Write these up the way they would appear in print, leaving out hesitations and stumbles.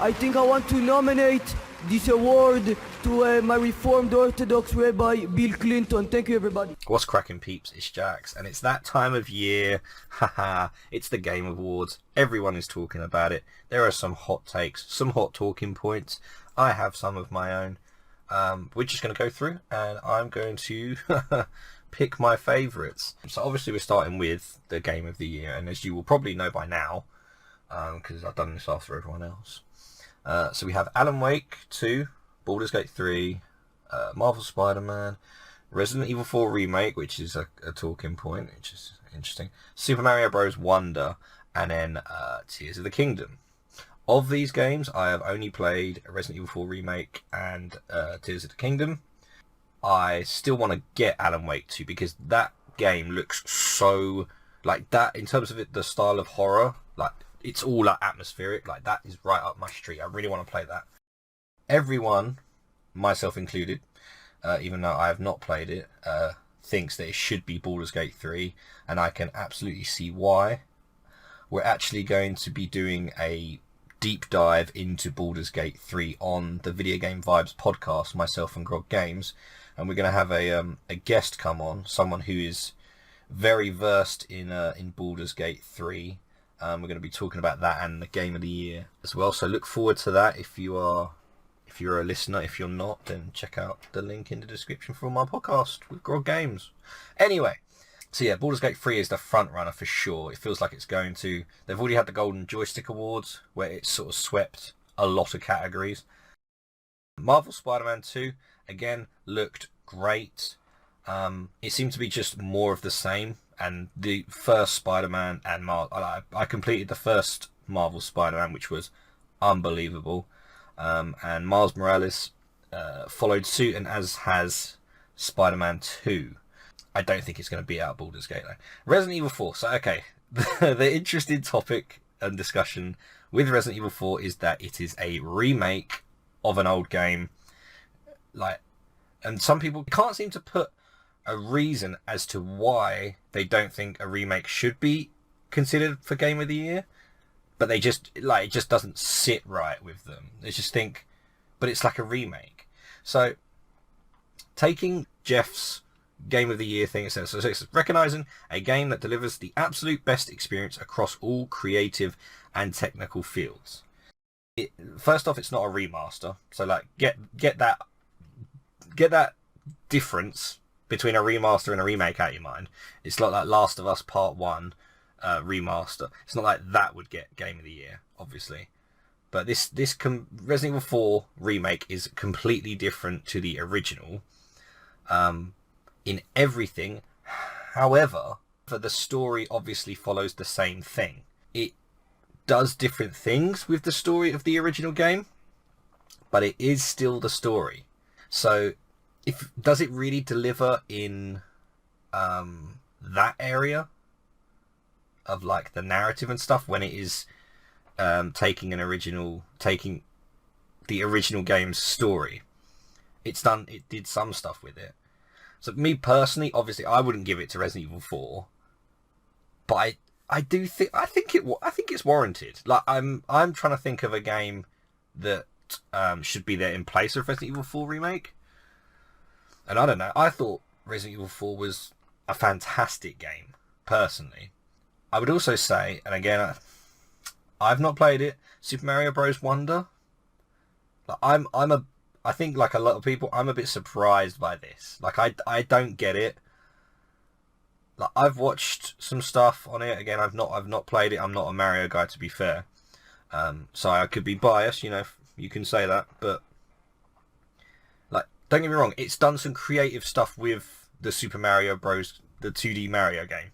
I think I want to nominate this award to my Reformed Orthodox Rabbi Bill Clinton. Thank you, everybody. What's cracking, peeps? It's Jax, and it's that time of year. Haha, it's the Game Awards. Everyone is talking about it. There are some hot takes, some hot talking points. I have some of my own. We're just going to go through, and I'm going to pick my favourites. So obviously we're starting with the Game of the Year, and as you will probably know by now, because I've done this after everyone else. So we have Alan Wake 2, Baulders Gate 3, Marvel Spider-Man, Resident Evil 4 Remake, which is a talking point, which is interesting, Super Mario Bros. Wonder, and then Tears of the Kingdom. Of these games, I have only played Resident Evil 4 Remake and Tears of the Kingdom. I still want to get Alan Wake 2 because that game looks so, like that, in terms of it, the style of horror, like, it's all like atmospheric, like that is right up my street. I really want to play that. Everyone, myself included, even though I have not played it, thinks that it should be Baldur's Gate 3, and I can absolutely see why. We're actually going to be doing a deep dive into Baldur's Gate 3 on the Video Game Vibes podcast, myself and Grog Games, and we're going to have a guest come on, someone who is very versed in Baldur's Gate 3. We're going to be talking about that and the Game of the Year as well. So look forward to that. If you're a listener, if you're not, then check out the link in the description for my podcast with Grog Games. Anyway, so yeah, Baldur's Gate 3 is the front runner for sure. It feels like it's going to. They've already had the Golden Joystick Awards where it sort of swept a lot of categories. Marvel Spider-Man 2 again looked great. It seemed to be just more of the same. And the first Spider-Man and I completed the first Marvel Spider-Man, which was unbelievable. And Miles Morales followed suit, and as has Spider-Man 2. I don't think it's going to beat out Baldur's Gate though. Resident Evil 4. So okay, the interesting topic and discussion with Resident Evil 4 is that it is a remake of an old game. And some people can't seem to put a reason as to why they don't think a remake should be considered for Game of the Year, but they just, it just doesn't sit right with them. They just think, but it's like a remake. So taking Jeff's Game of the Year thing, it says, so it's recognizing a game that delivers the absolute best experience across all creative and technical fields. First off, it's not a remaster, so get that difference between a remaster and a remake out of your mind. It's like that Last of Us Part 1 remaster. It's not like that would get Game of the Year, obviously. But this Resident Evil 4 remake is completely different to the original in everything. However, the story obviously follows the same thing. It does different things with the story of the original game, but it is still the story. So does it really deliver in that area of like the narrative and stuff when it is taking the original game's story? It did some stuff with it. So me personally, obviously, I wouldn't give it to Resident Evil 4, but I think it's warranted. Like I'm trying to think of a game that should be there in place of Resident Evil 4 remake. And I don't know, I thought Resident Evil 4 was a fantastic game, personally. I would also say, and again, I've not played it, Super Mario Bros. Wonder. I think like a lot of people, I'm a bit surprised by this. Like I don't get it. Like I've watched some stuff on it. Again, I've not played it. I'm not a Mario guy, to be fair. So I could be biased, you can say that, but don't get me wrong, it's done some creative stuff with the Super Mario Bros. The 2D Mario game.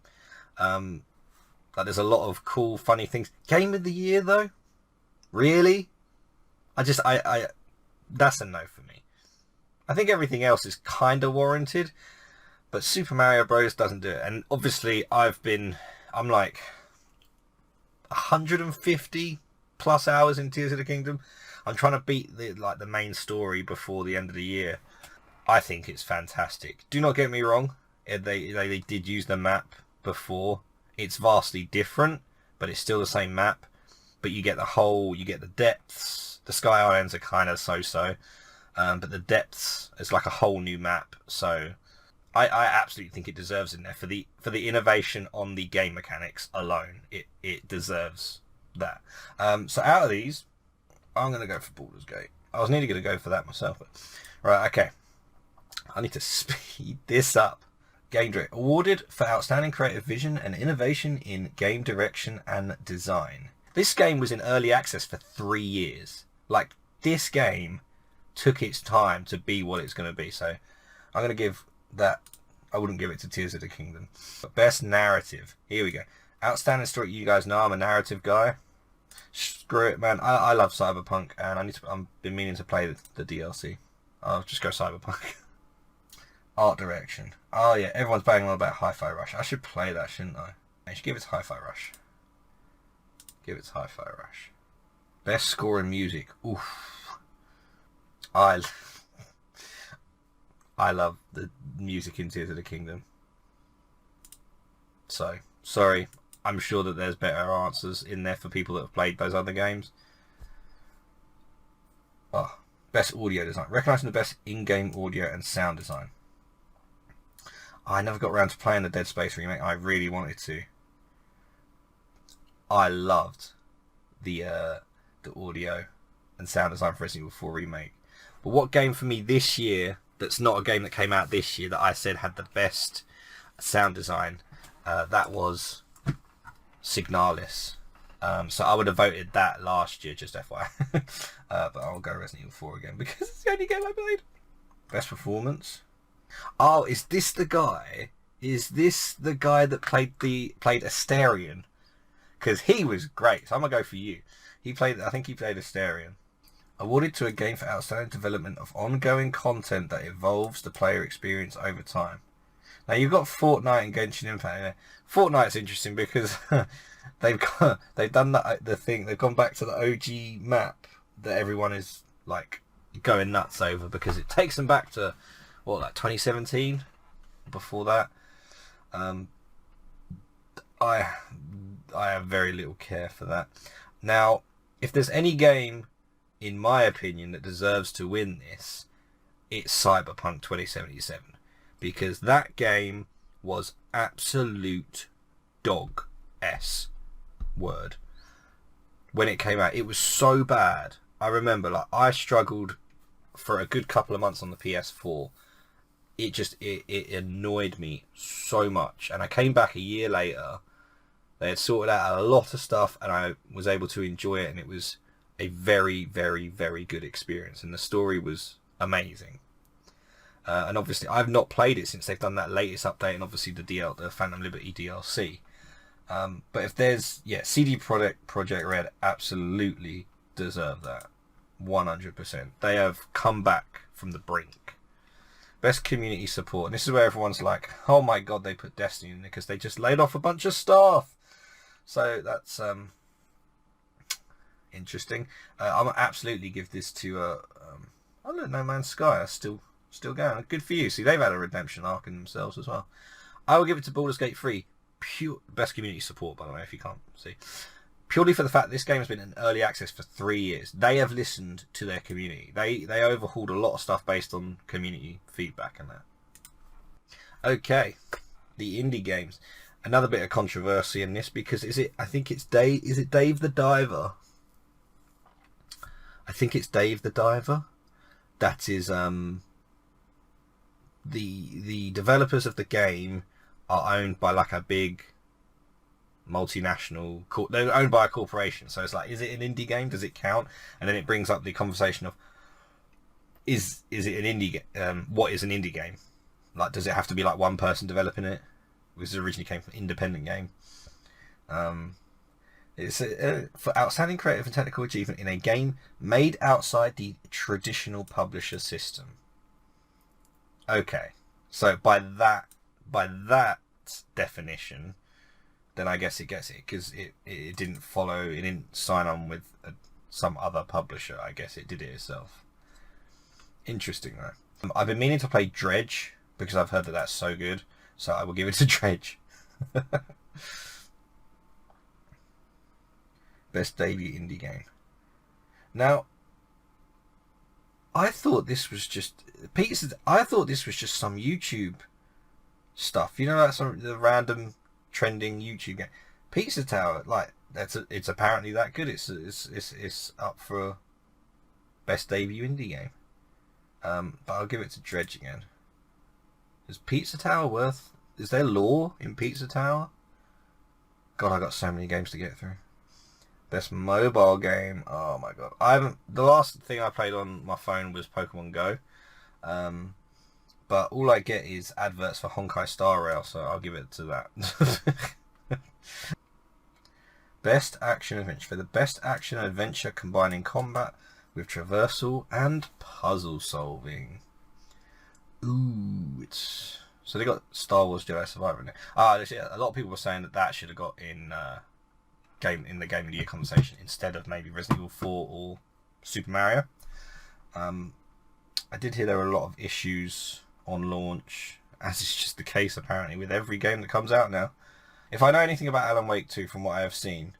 There's a lot of cool, funny things. Game of the Year, though? Really? That's a no for me. I think everything else is kind of warranted, but Super Mario Bros. Doesn't do it. And obviously, I'm like 150 plus hours in Tears of the Kingdom. I'm trying to beat the main story before the end of the year. I think it's fantastic. Do not get me wrong. They did use the map before. It's vastly different, but it's still the same map. But you get the depths, The Sky Islands are kind of so-so, but the depths is like a whole new map. So I absolutely think it deserves in there for the innovation on the game mechanics alone. It deserves that. So out of these, I'm gonna go for Baulders Gate. I was nearly gonna go for that myself, but right, okay. I need to speed this up. Game Director awarded for outstanding creative vision and innovation in game direction and design. This game was in early access for 3 years. Like, this game took its time to be what it's going to be. So I'm going to give that. I wouldn't give it to Tears of the Kingdom. But best narrative. Here we go. Outstanding story. You guys know I'm a narrative guy. Screw it, man. I love Cyberpunk, and I've been meaning to play the DLC. I'll just go Cyberpunk. Art direction. Oh yeah, everyone's banging on about Hi-Fi Rush. I should play that, shouldn't I? I should give it to Hi-Fi Rush. Give it to Hi-Fi Rush. Best score and music. Oof. I love the music in Tears of the Kingdom. So, sorry. I'm sure that there's better answers in there for people that have played those other games. Oh, best audio design. Recognising the best in-game audio and sound design. I never got around to playing the Dead Space remake. I really wanted to. I loved the audio and sound design for Resident Evil 4 remake. But what game for me this year, that's not a game that came out this year, that I said had the best sound design, that was Signalis. So I would have voted that last year, just FYI. But I'll go Resident Evil 4 again because it's the only game I played. Best performance. Oh, is this the guy? Is this the guy that played Asterion? Because he was great. So I'm gonna go for you. I think he played Asterion. Awarded to a game for outstanding development of ongoing content that evolves the player experience over time. Now you've got Fortnite and Genshin Impact in there. Fortnite's interesting because they've done the thing. They've gone back to the OG map that everyone is like going nuts over because it takes them back to what, like 2017. Before that, I have very little care for that. Now, if there's any game, in my opinion, that deserves to win this, it's Cyberpunk 2077. Because that game was absolute dog S word. When it came out, it was so bad. I remember, like, I struggled for a good couple of months on the PS4. It annoyed me so much. And I came back a year later. They had sorted out a lot of stuff and I was able to enjoy it, and it was a very, very, very good experience, and the story was amazing. And obviously I've not played it since they've done that latest update, and obviously the Phantom Liberty DLC. But if there's, CD Projekt Red absolutely deserve that. 100%. They have come back from the brink. Best community support. And this is where everyone's like, oh my god, they put Destiny in there because they just laid off a bunch of staff. So that's interesting. I'm gonna absolutely give this to I don't know, Man Sky. Still going. Good for you. See, they've had a redemption arc in themselves as well. I will give it to Baldur's Gate 3. Pure best community support, by the way, if you can't see. Purely for the fact that this game has been in early access for 3 years. They have listened to their community. They overhauled a lot of stuff based on community feedback and that. Okay, the indie games. Another bit of controversy in this because is it Dave the Diver? I think it's Dave the Diver. That is the developers of the game are owned by like a big multinational. They're owned by a corporation, so it's like, is it an indie game? Does it count? And then it brings up the conversation of is it an indie? What is an indie game? Like, does it have to be like one person developing it? Because it originally came from an independent game. It's for outstanding creative and technical achievement in a game made outside the traditional publisher system. Okay, so by that definition, then I guess it gets it because it didn't follow, it didn't sign on with some other publisher. I guess it did it itself. Interesting though. I've been meaning to play Dredge because I've heard that that's so good, so I will give it to Dredge. Best daily indie game. Now, I thought this was just I thought this was just some YouTube stuff. You know, like some the random trending YouTube game. Pizza Tower, like it's apparently that good. It's up for best debut indie game. But I'll give it to Dredge again. Is Pizza Tower worth? Is there lore in Pizza Tower? God, I got so many games to get through. Best mobile game. Oh my god, I haven't. The last thing I played on my phone was Pokemon Go. But all I get is adverts for Honkai Star Rail, so I'll give it to that. Best action adventure. For the best action adventure combining combat with traversal and puzzle solving. Ooh, it's so they got Star Wars Jedi Survivor in there. A lot of people were saying that should have got in the Game of the Year conversation instead of maybe Resident Evil 4 or Super Mario. I did hear there were a lot of issues on launch, as is just the case apparently with every game that comes out now. If I know anything about Alan Wake 2 from what I have seen,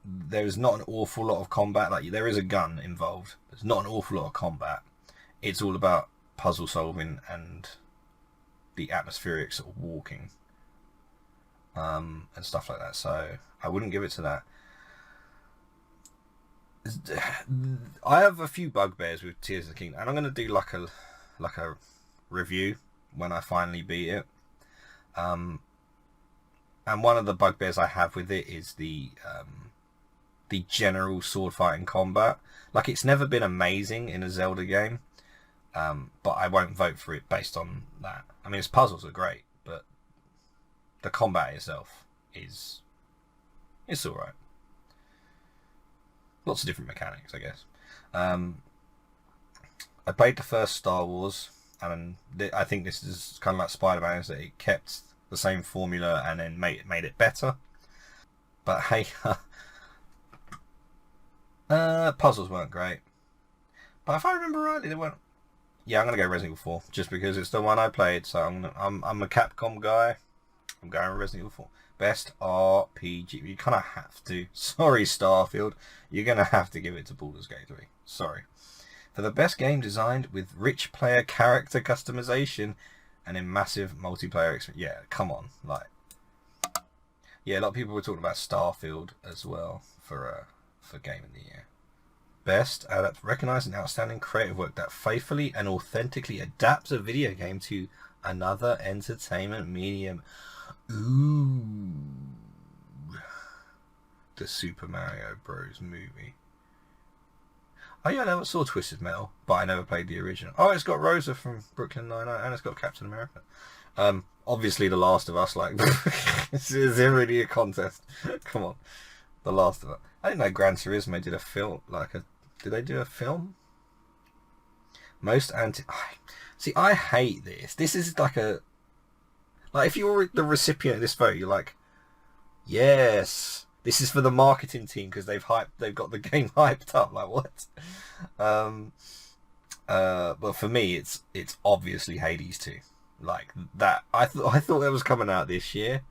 there is not an awful lot of combat. Like, there is a gun involved. There's not an awful lot of combat. It's all about puzzle solving and the atmospheric sort of walking and stuff like that. So I wouldn't give it to that. I have a few bugbears with Tears of the Kingdom, and I'm going to do like a review when I finally beat it. And one of the bugbears I have with it is the general sword fighting combat. Like, it's never been amazing in a Zelda game, but I won't vote for it based on that. I mean, its puzzles are great, but the combat itself it's alright. Lots of different mechanics, I guess. I played the first Star Wars, and I think this is kind of like Spider-Man, is that it kept the same formula and then made it better. But hey, puzzles weren't great. But if I remember rightly, they weren't. Yeah, I'm gonna go Resident Evil 4 just because it's the one I played. So I'm a Capcom guy. I'm going with Resident Evil 4. Best RPG. You kind of have to. Sorry, Starfield. You're gonna have to give it to Baldur's Gate 3. Sorry. For the best game designed with rich player character customization and in massive multiplayer experience. Yeah, come on, like. Yeah, a lot of people were talking about Starfield as well for Game of the Year. Best recognized an outstanding creative work that faithfully and authentically adapts a video game to another entertainment medium. Ooh, the Super Mario Bros. Movie. Oh yeah, I never saw Twisted Metal, but I never played the original. Oh, it's got Rosa from Brooklyn Nine-Nine, and it's got Captain America. Obviously, The Last of Us. Like, is there really a contest? Come on, The Last of Us. I didn't know Gran Turismo did a film. Did they do a film? See, I hate this. This is like if you're the recipient of this vote, you're like, yes, this is for the marketing team because they've got the game hyped up. Like, what? But for me, it's obviously Hades 2. Like that, I thought it was coming out this year.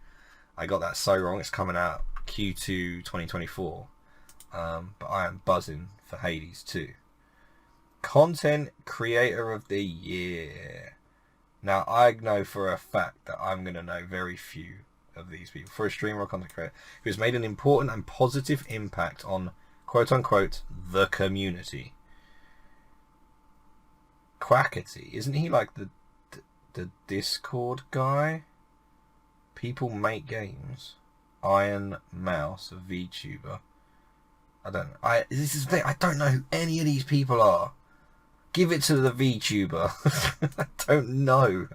I got that so wrong. It's coming out Q2 2024. But I am buzzing for Hades 2. Content Creator of the Year. Now, I know for a fact that I'm going to know very few of these people. For a streamer or content creator who has made an important and positive impact on, quote-unquote, the community. Quackity. Isn't he like the Discord guy? People Make Games. Iron Mouse, a VTuber. I don't know. I don't know who any of these people are. Give it to the VTuber. I don't know.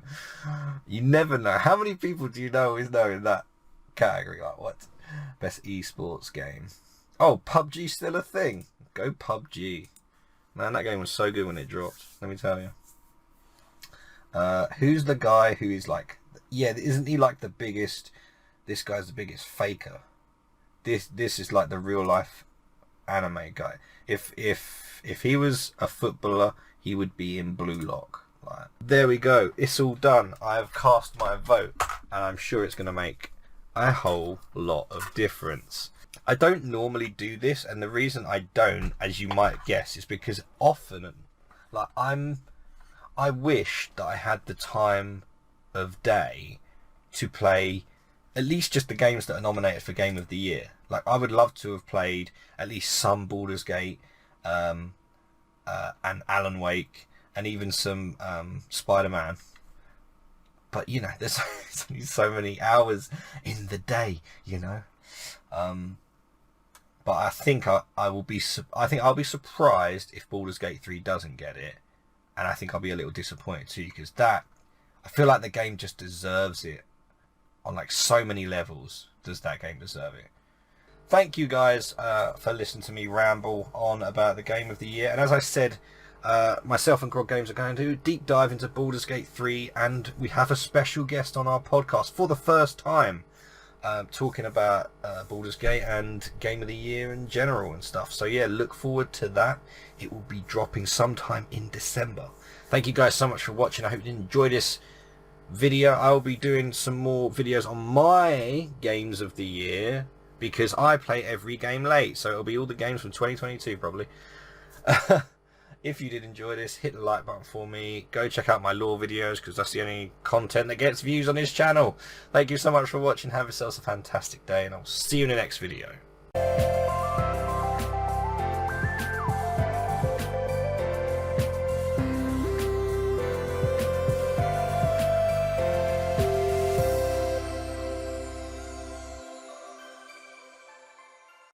You never know. How many people do you know is known in that category? Like, what? Best esports game. Oh, PUBG's still a thing. Go PUBG. Man, that game was so good when it dropped. Let me tell you. Who's the guy who is like... Yeah, isn't he like the biggest... This guy's the biggest faker. This is like the real life anime guy. If he was a footballer, he would be in Blue Lock. Like, there we go. It's all done. I have cast my vote, and I'm sure it's going to make a whole lot of difference. I don't normally do this, and the reason I don't, as you might guess, is because often, Like, I wish that I had the time of day to play at least just the games that are nominated for Game of the Year. Like, I would love to have played at least some Baldur's Gate, and Alan Wake, and even some Spider-Man. But, you know, there's only so many hours in the day, you know. But I think I'll be surprised if Baldur's Gate 3 doesn't get it, and I think I'll be a little disappointed too, because I feel like the game just deserves it on like so many levels. Does that game deserve it? Thank you guys for listening to me ramble on about the Game of the Year. And as I said, myself and Grog Games are going to deep dive into Baldur's Gate 3, and we have a special guest on our podcast for the first time, talking about Baldur's Gate and Game of the Year in general and stuff. So yeah, look forward to that. It will be dropping sometime in December. Thank you guys so much for watching. I hope you enjoyed this video. I will be doing some more videos on my games of the year, because I play every game late, so it'll be all the games from 2022 probably. If you did enjoy this, hit the like button for me. Go check out my lore videos, because that's the only content that gets views on this channel. Thank you so much for watching. Have yourselves a fantastic day, and I'll see you in the next video.